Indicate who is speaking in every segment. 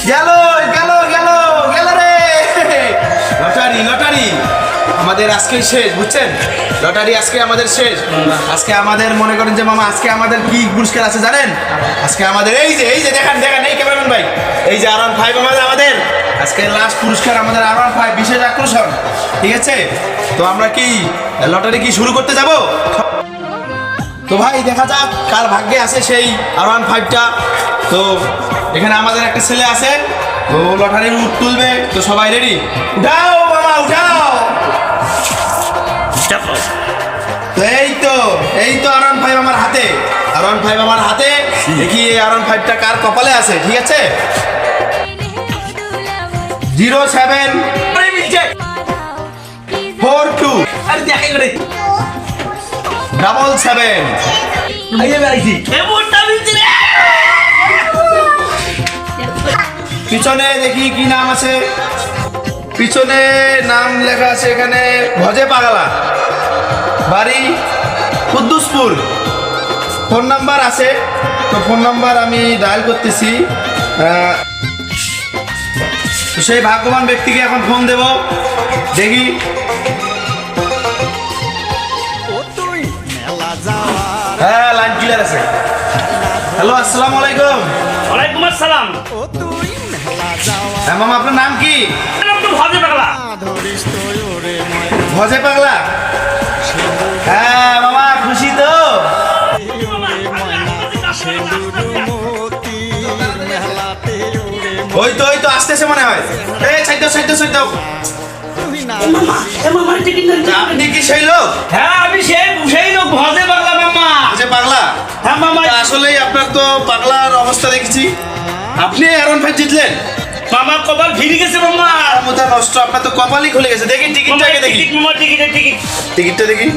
Speaker 1: গেল গেল গেল গেল রে লটারি লটারি আমাদের আজকে শেষ বুঝছেন লটারি আজকে আমাদের শেষ আজকে আমাদের মনে করেন যে মামা আজকে আমাদের কি পুরস্কার আছে জানেন আজকে আমাদের এই যে দেখেন দেখেন এই ক্যামেরাম্যান ভাই এই যে R15 আমাদের আজকে লাস্ট পুরস্কার আমাদের R15 বিশেষ আকর্ষণ ঠিক আছে তো আমরা কি লটারি কি শুরু করতে যাব তো ভাই দেখা যাক কার ভাগ্যে আছে সেই R15টা তো এখানে আমাদের একটা ছেলে আছে তো লটারির তুলবে তো সবাই রেডি উঠাও মামা উঠাও তো এই তো R15 আমার হাতে R15 আমার হাতে দেখি এই R15টা কার কপালে আছে ঠিক আছে 07 42
Speaker 2: আরে দেখাই করে
Speaker 1: 77
Speaker 2: আইয়ে বেরাইছি কেমনটা মিলছে রে
Speaker 1: পিছনে দেখি কি নাম আছে পিছনে নাম লেখা আছে এখানে ভজে পাগলা বাড়ি কুদ্দুসপুর ফোন নাম্বার আছে তো ফোন নাম্বার আমি ডায়াল করতেছি তো সেই ভাগ্যবান ব্যক্তিকে এখন ফোন দেব দেখি হ্যাঁ লাইন ক্লিয়ার আছে হ্যালো আসসালামু আলাইকুম
Speaker 2: ওয়ালাইকুম আসসালাম
Speaker 1: হ্যাঁ মামা আপনার নাম কি
Speaker 2: নাম তো ভজে পাগলা
Speaker 1: ভজে পাগলা হ্যাঁ মামা খুশি তো ওই তো আসতেছে মনে হয় এই সাইড আপনি কি সেই লোক
Speaker 2: হ্যাঁ আমি সেই লোক ভজে পাগলা মামা
Speaker 1: ভজে পাগলা
Speaker 2: হ্যাঁ মামা
Speaker 1: আসলেই আপনার তো পাগলার অবস্থা দেখেছি আপনি R15 জিতলেন
Speaker 2: মামা কপাল ভিড়ে গেছে মামা
Speaker 1: মোটা নষ্ট আপনার তো কপালই খুলে গেছে দেখি টিকিটটা আগে দেখি টিকিটটা দেখি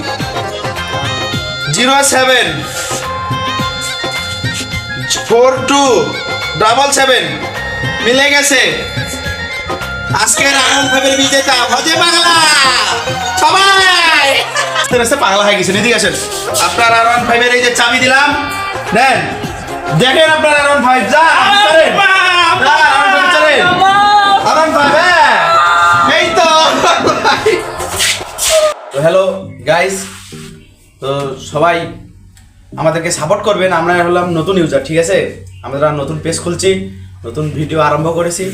Speaker 1: 07 4277 মিলে গেছে আজকের R15 বিজেতা ভজে পাগলা সবাই আস্তে পাগলা হয়ে গেছে এদিকে আসেন আপনার R15 এর এই যে চাবি দিলাম নেন দেখেন আপনার R15 যা এই তো হ্যালো গাইস তো সবাই আমাদেরকে সাপোর্ট করবেন আমরা হলাম নতুন ইউজার ঠিক আছে আমরা নতুন পেজ খুলছি নতুন ভিডিও আরম্ভ করেছি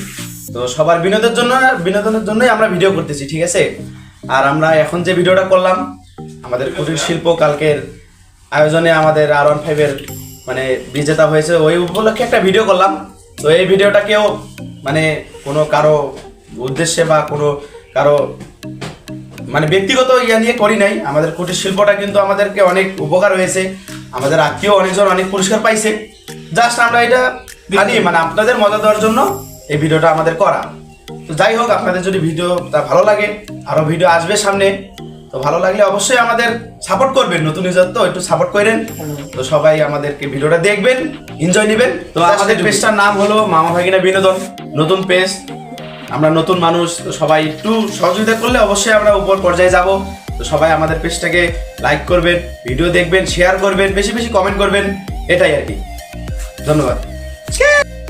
Speaker 1: তো সবার বিনোদনের জন্যই আমরা ভিডিও করতেছি ঠিক আছে আর আমরা এখন যে ভিডিওটা করলাম আমাদের কুটির শিল্প কালকের আয়োজনে আমাদের R15 এর মানে বিজেতা হয়েছে ওই উপলক্ষে একটা ভিডিও করলাম তো এই ভিডিওটা কেউ মানে কোনো কারো উদ্দেশ্যে বা কোনো কারো মানে ব্যক্তিগত ইয়া নিয়ে করি নাই আমাদের কুটির শিল্পটা কিন্তু আমাদেরকে অনেক উপকার হয়েছে আমাদের আত্মীয় অনেকজন অনেক পুরস্কার পাইছে জাস্ট আমরা এটা জানি মানে আপনাদের মজা দেওয়ার জন্য এই ভিডিওটা আমাদের করা তো যাই হোক আপনাদের যদি ভিডিওটা ভালো লাগে আরো ভিডিও আসবে সামনে তো ভালো লাগলে অবশ্যই আমাদের সাপোর্ট করবেন নতুন ইউজার তো একটু সাপোর্ট করেন তো সবাই আমাদেরকে ভিডিওটা দেখবেন এনজয় নেবেন তো আমাদের পেজটার নাম হলো মামা ভাগিনা বিনোদন নতুন পেজ আমরা নতুন মানুষ তো সবাই একটু সহযোগিতা করলে অবশ্যই আমরা উপর পর্যায়ে যাব তো সবাই আমাদের পেজটাকে লাইক করবেন ভিডিও দেখবেন শেয়ার করবেন বেশি বেশি কমেন্ট করবেন এটাই আর কি ধন্যবাদ